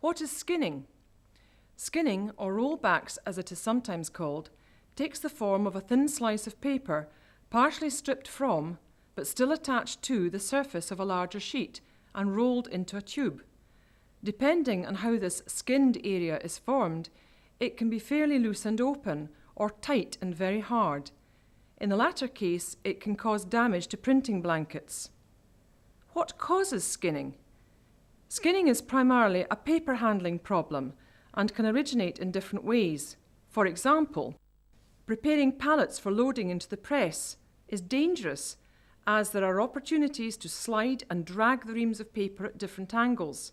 What is skinning? Skinning, or rollbacks as it is sometimes called, takes the form of a thin slice of paper, partially stripped from, but still attached to the surface of a larger sheet and rolled into a tube. Depending on how this skinned area is formed, it can be fairly loose and open, or tight and very hard. In the latter case, it can cause damage to printing blankets. What causes skinning? Skinning is primarily a paper handling problem and can originate in different ways. For example, preparing pallets for loading into the press is dangerous, as there are opportunities to slide and drag the reams of paper at different angles.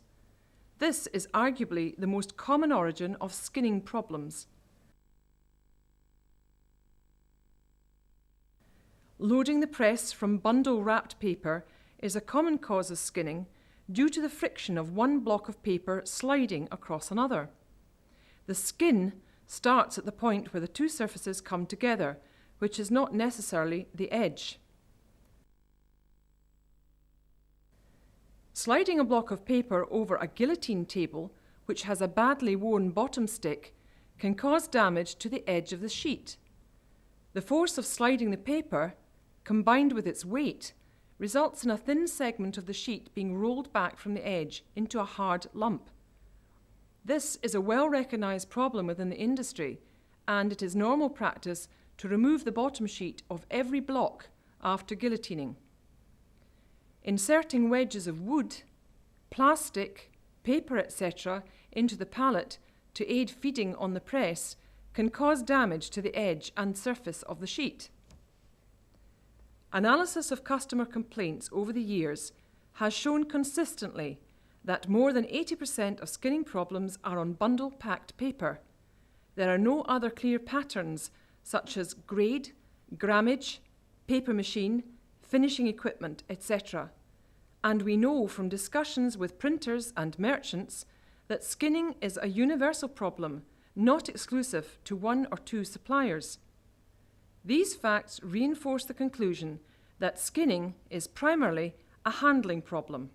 This is arguably the most common origin of skinning problems. Loading the press from bundle-wrapped paper is a common cause of skinning due to the friction of one block of paper sliding across another. The skin starts at the point where the two surfaces come together, which is not necessarily the edge. Sliding a block of paper over a guillotine table, which has a badly worn bottom stick, can cause damage to the edge of the sheet. The force of sliding the paper, combined with its weight, results in a thin segment of the sheet being rolled back from the edge into a hard lump. This is a well-recognized problem within the industry, and it is normal practice to remove the bottom sheet of every block after guillotining. Inserting wedges of wood, plastic, paper, etc. into the pallet to aid feeding on the press can cause damage to the edge and surface of the sheet. Analysis of customer complaints over the years has shown consistently that more than 80% of skinning problems are on bundle-packed paper. There are no other clear patterns such as grade, grammage, paper machine, finishing equipment, etc. And we know from discussions with printers and merchants that skinning is a universal problem, not exclusive to one or two suppliers. These facts reinforce the conclusion that skinning is primarily a handling problem.